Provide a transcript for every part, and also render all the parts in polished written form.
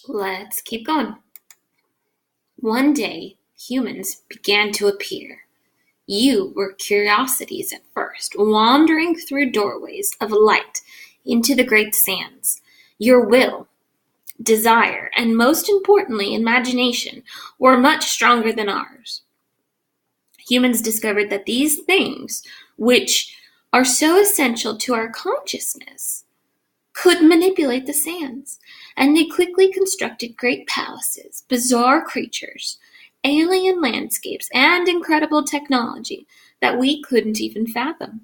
Let's keep going. One day, humans began to appear. You were curiosities at first, wandering through doorways of light into the great sands. Your will, desire, and most importantly, imagination were much stronger than ours. Humans discovered that these things, which are so essential to our consciousness, could manipulate the sands, and they quickly constructed great palaces, bizarre creatures, alien landscapes, and incredible technology that we couldn't even fathom.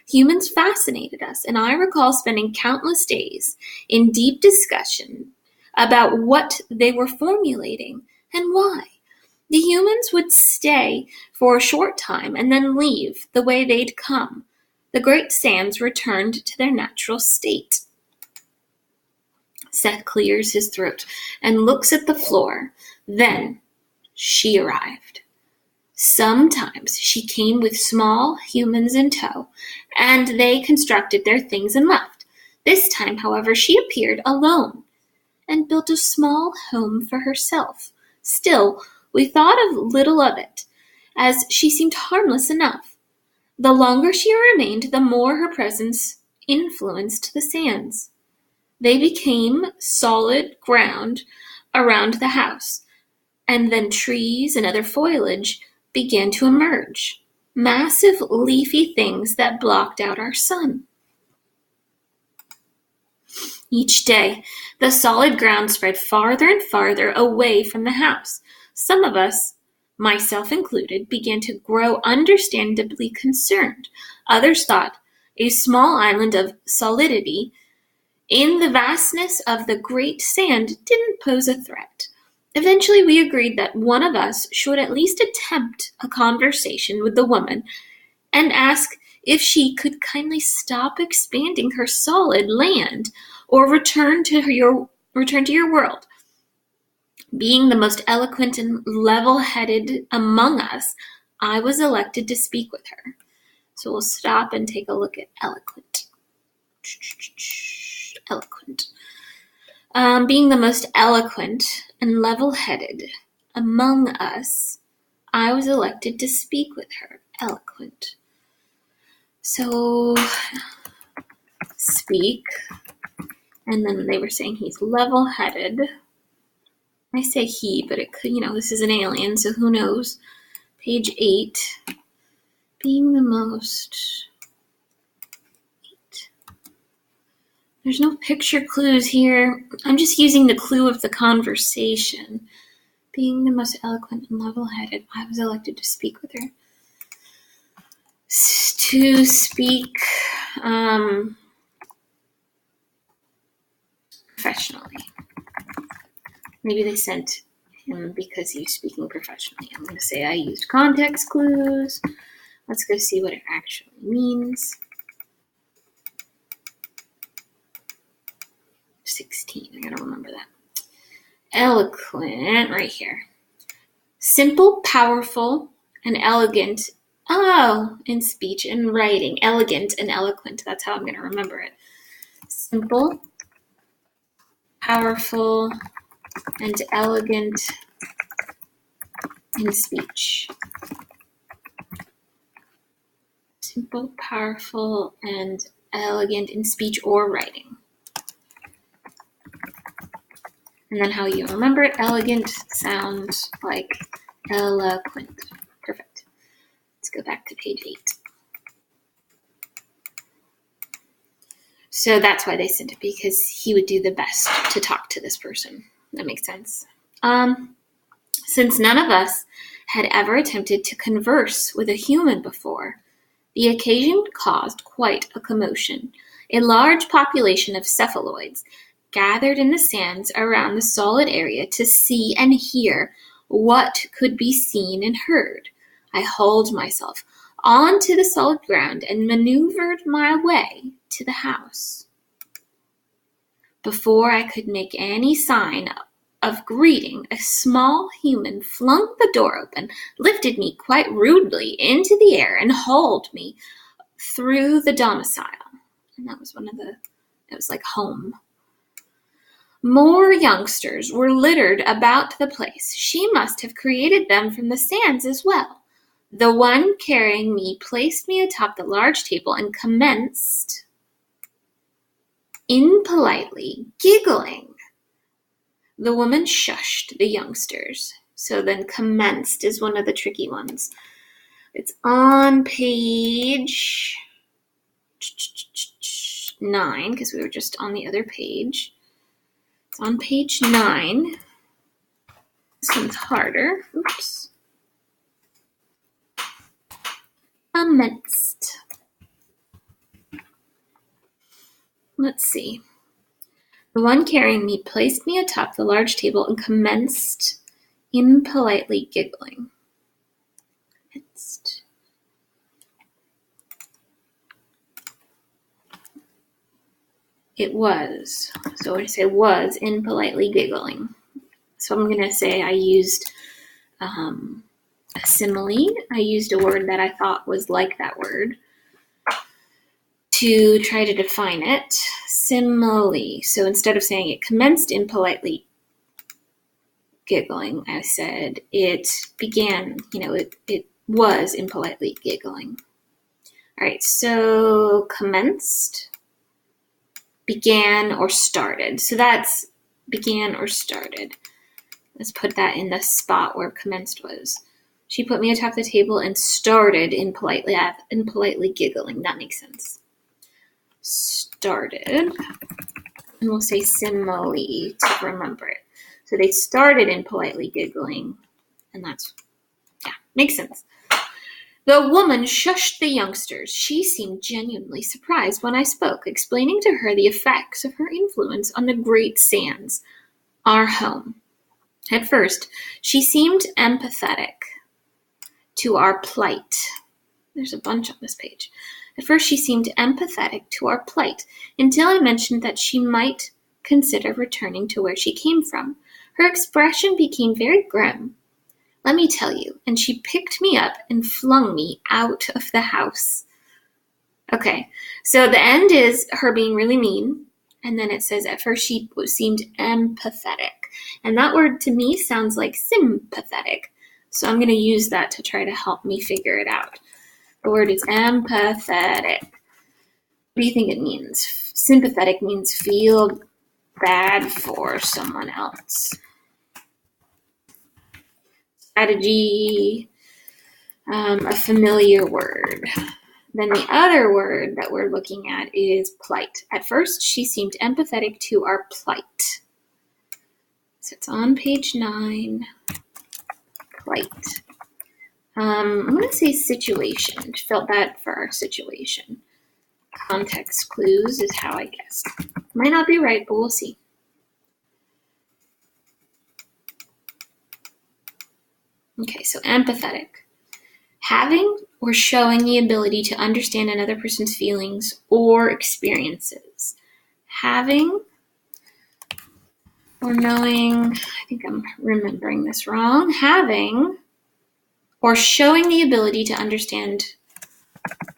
Humans fascinated us, and I recall spending countless days in deep discussion about what they were formulating and why. The humans would stay for a short time and then leave the way they'd come. The great sands returned to their natural state. Seth clears his throat and looks at the floor. Then she arrived. Sometimes she came with small humans in tow, and they constructed their things and left. This time, however, she appeared alone and built a small home for herself. Still, we thought of little of it, as she seemed harmless enough. The longer she remained, the more her presence influenced the sands. They became solid ground around the house, and then trees and other foliage began to emerge, massive leafy things that blocked out our sun. Each day, the solid ground spread farther and farther away from the house. Some of us, myself included, began to grow understandably concerned. Others thought a small island of solidity in the vastness of the great sand didn't pose a threat. Eventually, we agreed that one of us should at least attempt a conversation with the woman and ask if she could kindly stop expanding her solid land or return to your world. Being the most eloquent and level-headed among us, I was elected to speak with her. So we'll stop and take a look at eloquent. Eloquent. Being the most eloquent and level-headed among us, I was elected to speak with her. Eloquent. So, speak. And then they were saying he's level-headed. I say he, but it could, this is an alien, so who knows. Page 8. Being the most... There's no picture clues here. I'm just using the clue of the conversation. Being the most eloquent and level-headed, I was elected to speak with her. To speak professionally. Maybe they sent him because he's speaking professionally. I'm going to say I used context clues. Let's go see what it actually means. 16. I gotta remember that. Eloquent, right here. Simple, powerful, and elegant. Oh, in speech and writing. Elegant and eloquent. That's how I'm gonna remember it. Simple, powerful, and elegant in speech. Simple, powerful, and elegant in speech or writing. And then how you remember it, elegant sounds like eloquent. Perfect. Let's go back to page 8. So that's why they sent it, because he would do the best to talk to this person. That makes sense. Since none of us had ever attempted to converse with a human before, the occasion caused quite a commotion. A large population of cephaloids gathered in the sands around the solid area to see and hear what could be seen and heard. I hauled myself onto the solid ground and maneuvered my way to the house. Before I could make any sign of greeting, a small human flung the door open, lifted me quite rudely into the air, and hauled me through the domicile. And that was it was like home. More youngsters were littered about the place. She must have created them from the sands as well. The one carrying me placed me atop the large table and commenced impolitely giggling. The woman shushed the youngsters. So then commenced is one of the tricky ones. It's on page 9, because we were just on the other page. It's on page 9. This one's harder. Oops. Commenced. Let's see. The one carrying me placed me atop the large table and commenced impolitely giggling. Commenced. It was. So I say was impolitely giggling. So I'm going to say I used a simile. I used a word that I thought was like that word to try to define it. Simile. So instead of saying it commenced impolitely giggling, I said it began, it was impolitely giggling. All right, so commenced, began, or started. So that's began or started. Let's put that in the spot where commenced was. She put me atop the table and started impolitely giggling. That makes sense. Started. And we'll say simile to remember it. So they started impolitely giggling. And that's, makes sense. The woman shushed the youngsters. She seemed genuinely surprised when I spoke, explaining to her the effects of her influence on the great sands, our home. At first, she seemed empathetic to our plight. There's a bunch on this page. At first, she seemed empathetic to our plight, until I mentioned that she might consider returning to where she came from. Her expression became very grim, let me tell you, and she picked me up and flung me out of the house. Okay, so the end is her being really mean, and then it says at first she seemed empathetic. And that word to me sounds like sympathetic. So I'm going to use that to try to help me figure it out. The word is empathetic. What do you think it means? Sympathetic means feel bad for someone else. Strategy, a familiar word. Then the other word that we're looking at is plight. At first, she seemed empathetic to our plight. So it's on page 9, plight. I'm going to say situation. Felt bad for our situation. Context clues is how I guessed. Might not be right, but we'll see. Okay, so empathetic. Having or showing the ability to understand another person's feelings or experiences. Having or knowing, I think I'm remembering this wrong. Having or showing the ability to understand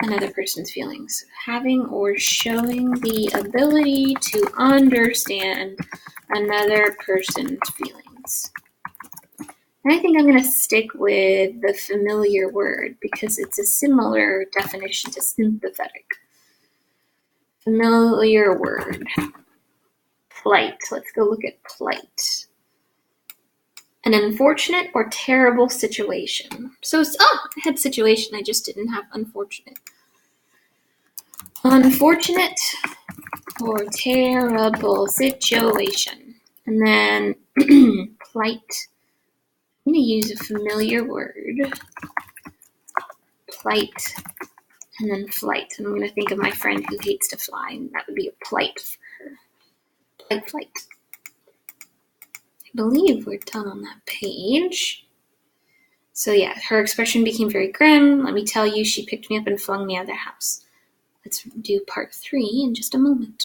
another person's feelings. Having or showing the ability to understand another person's feelings. And I think I'm going to stick with the familiar word because it's a similar definition to sympathetic. Familiar word. Plight. Let's go look at plight. An unfortunate or terrible situation. So, I had situation, I just didn't have unfortunate. Unfortunate or terrible situation. And then plight. I'm going to use a familiar word. Plight. And then flight. And I'm going to think of my friend who hates to fly, and that would be a plight for her. Flight. I believe we're done on that page. So yeah, her expression became very grim. Let me tell you, she picked me up and flung me out of the house. Let's do part 3 in just a moment.